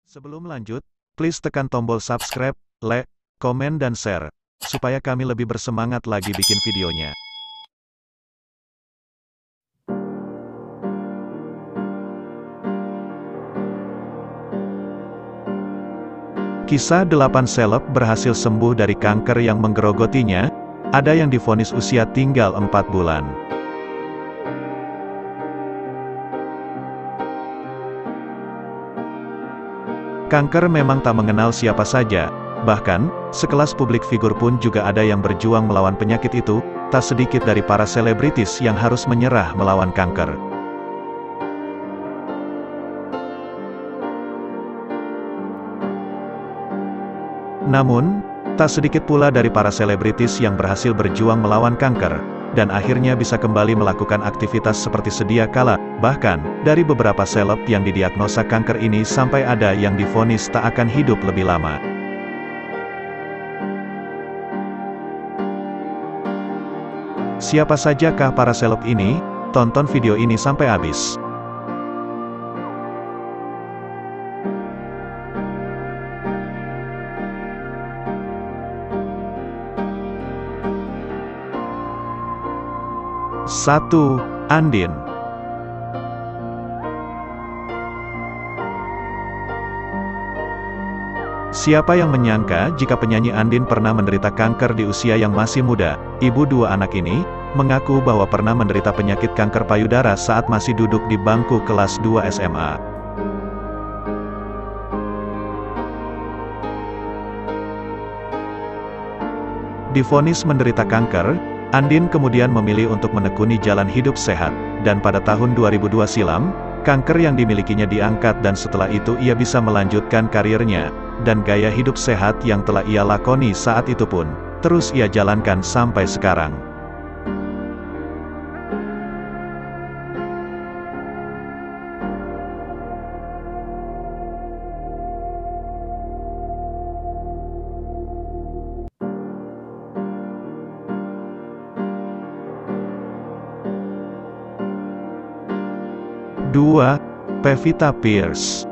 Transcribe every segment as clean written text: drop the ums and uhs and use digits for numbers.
Sebelum lanjut, please tekan tombol subscribe, like, komen dan share, supaya kami lebih bersemangat lagi bikin videonya. Kisah 8 seleb berhasil sembuh dari kanker yang menggerogotinya, ada yang divonis usia tinggal 4 bulan. Kanker memang tak mengenal siapa saja, bahkan, sekelas publik figur pun juga ada yang berjuang melawan penyakit itu, tak sedikit dari para selebritis yang harus menyerah melawan kanker. Namun, tak sedikit pula dari para selebritis yang berhasil berjuang melawan kanker, dan akhirnya bisa kembali melakukan aktivitas seperti sedia kala. Bahkan, dari beberapa seleb yang didiagnosa kanker ini sampai ada yang divonis tak akan hidup lebih lama. Siapa sajakah para seleb ini? Tonton video ini sampai habis. Satu, Andien. Siapa yang menyangka jika penyanyi Andien pernah menderita kanker di usia yang masih muda? Ibu dua anak ini mengaku bahwa pernah menderita penyakit kanker payudara saat masih duduk di bangku kelas 2 SMA. Divonis menderita kanker, Andien kemudian memilih untuk menekuni jalan hidup sehat, dan pada tahun 2002 silam, kanker yang dimilikinya diangkat dan setelah itu ia bisa melanjutkan karirnya, dan gaya hidup sehat yang telah ia lakoni saat itu pun, terus ia jalankan sampai sekarang. Dua, Pevita Pierce.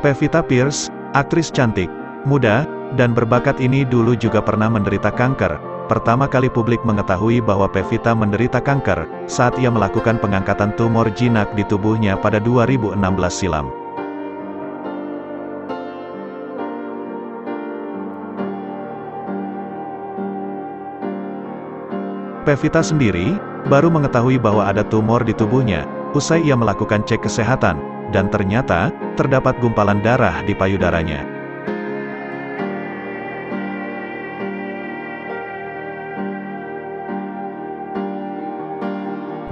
Pevita Pierce, aktris cantik, muda, dan berbakat ini dulu juga pernah menderita kanker. Pertama kali publik mengetahui bahwa Pevita menderita kanker, saat ia melakukan pengangkatan tumor jinak di tubuhnya pada 2016 silam. Pevita sendiri, baru mengetahui bahwa ada tumor di tubuhnya, usai ia melakukan cek kesehatan, dan ternyata, terdapat gumpalan darah di payudaranya.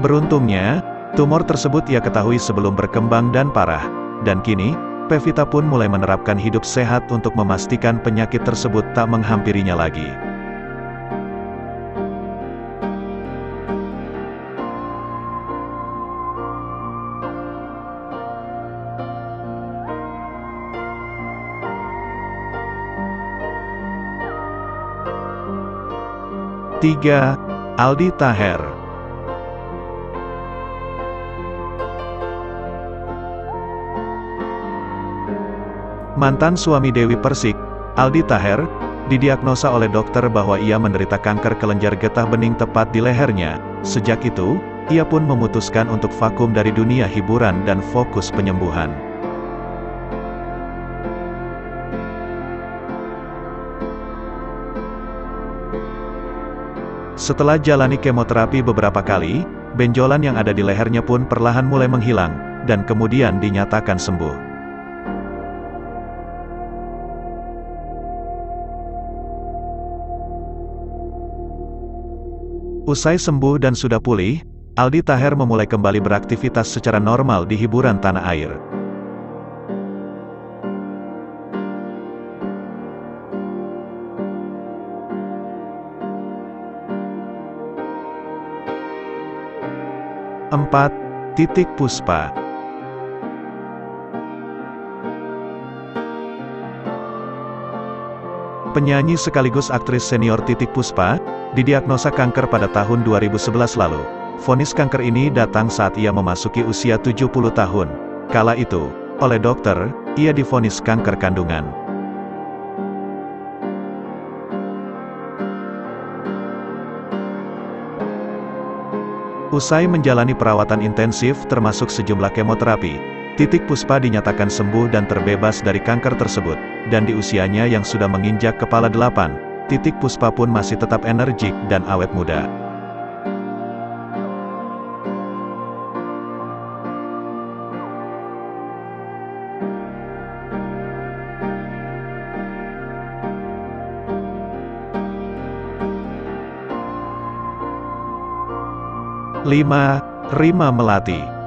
Beruntungnya, tumor tersebut ia ketahui sebelum berkembang dan parah, dan kini, Pevita pun mulai menerapkan hidup sehat untuk memastikan penyakit tersebut tak menghampirinya lagi. Tiga, Aldi Taher. Mantan suami Dewi Persik, Aldi Taher, didiagnosa oleh dokter bahwa ia menderita kanker kelenjar getah bening tepat di lehernya. Sejak itu, ia pun memutuskan untuk vakum dari dunia hiburan dan fokus penyembuhan. Setelah jalani kemoterapi beberapa kali, benjolan yang ada di lehernya pun perlahan mulai menghilang, dan kemudian dinyatakan sembuh. Usai sembuh dan sudah pulih, Aldi Taher memulai kembali beraktivitas secara normal di hiburan tanah air. Empat, Titiek Puspa. Penyanyi sekaligus aktris senior Titiek Puspa, didiagnosa kanker pada tahun 2011 lalu. Vonis kanker ini datang saat ia memasuki usia 70 tahun. Kala itu, oleh dokter, ia divonis kanker kandungan. Usai menjalani perawatan intensif termasuk sejumlah kemoterapi, Titiek Puspa dinyatakan sembuh dan terbebas dari kanker tersebut, dan di usianya yang sudah menginjak kepala 8, Titiek Puspa pun masih tetap energik dan awet muda. Rima Melati.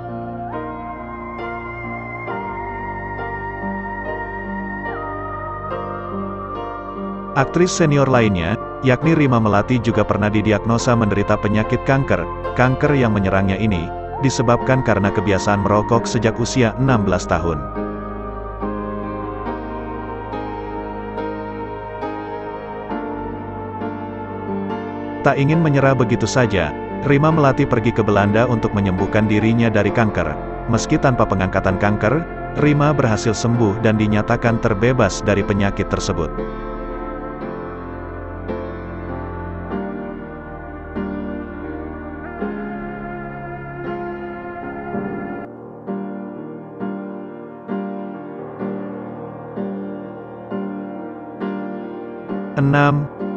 Aktris senior lainnya, yakni Rima Melati juga pernah didiagnosa menderita penyakit kanker. Kanker yang menyerangnya ini, disebabkan karena kebiasaan merokok sejak usia 16 tahun. Tak ingin menyerah begitu saja, Rima Melati pergi ke Belanda untuk menyembuhkan dirinya dari kanker. Meski tanpa pengangkatan kanker, Rima berhasil sembuh dan dinyatakan terbebas dari penyakit tersebut.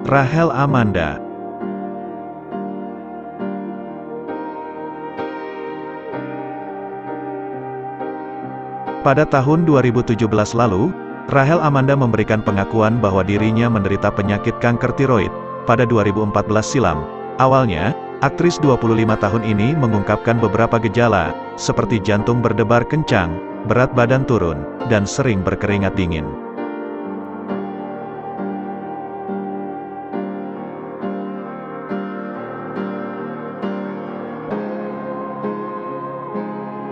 Rachel Amanda. Pada tahun 2017 lalu, Rachel Amanda memberikan pengakuan bahwa dirinya menderita penyakit kanker tiroid. Pada 2014 silam, awalnya, aktris 25 tahun ini mengungkapkan beberapa gejala, seperti jantung berdebar kencang, berat badan turun, dan sering berkeringat dingin.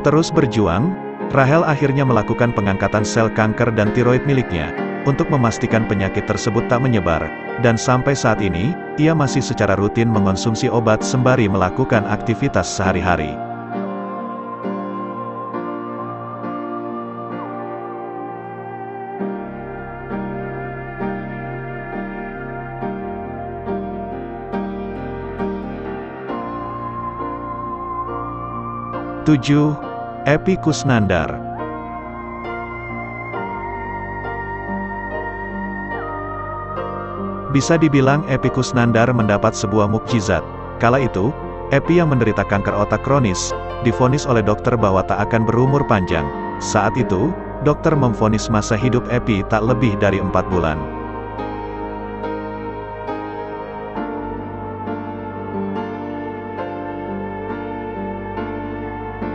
Terus berjuang, Rachel akhirnya melakukan pengangkatan sel kanker dan tiroid miliknya, untuk memastikan penyakit tersebut tak menyebar, dan sampai saat ini, ia masih secara rutin mengonsumsi obat sembari melakukan aktivitas sehari-hari. Epy Kusnandar. Bisa dibilang Epy Kusnandar mendapat sebuah mukjizat. Kala itu, Epy yang menderita kanker otak kronis, divonis oleh dokter bahwa tak akan berumur panjang. Saat itu, dokter memvonis masa hidup Epy tak lebih dari 4 bulan.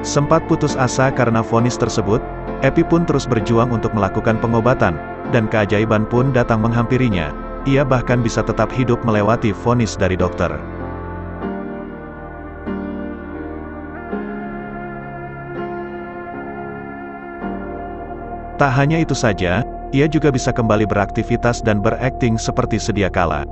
Sempat putus asa karena vonis tersebut, Epy pun terus berjuang untuk melakukan pengobatan, dan keajaiban pun datang menghampirinya. Ia bahkan bisa tetap hidup melewati vonis dari dokter. Tak hanya itu saja, ia juga bisa kembali beraktivitas dan berakting seperti sedia kala.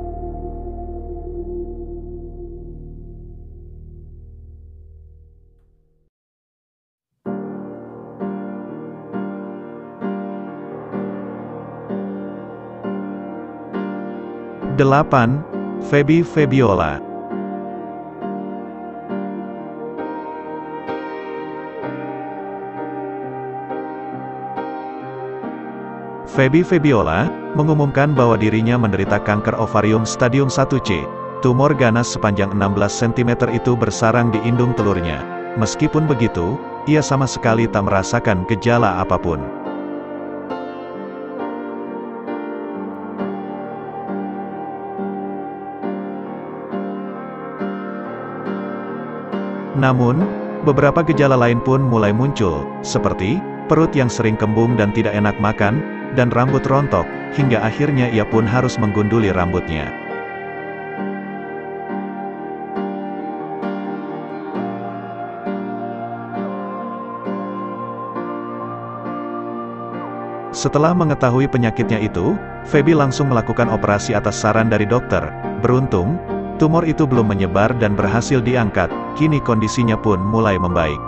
Feby Febiola. Feby Febiola mengumumkan bahwa dirinya menderita kanker ovarium stadium 1C. Tumor ganas sepanjang 16 cm itu bersarang di indung telurnya. Meskipun begitu, ia sama sekali tak merasakan gejala apapun. Namun, beberapa gejala lain pun mulai muncul, seperti perut yang sering kembung dan tidak enak makan, dan rambut rontok, hingga akhirnya ia pun harus menggunduli rambutnya. Setelah mengetahui penyakitnya itu, Feby langsung melakukan operasi atas saran dari dokter. Beruntung, tumor itu belum menyebar dan berhasil diangkat, kini kondisinya pun mulai membaik.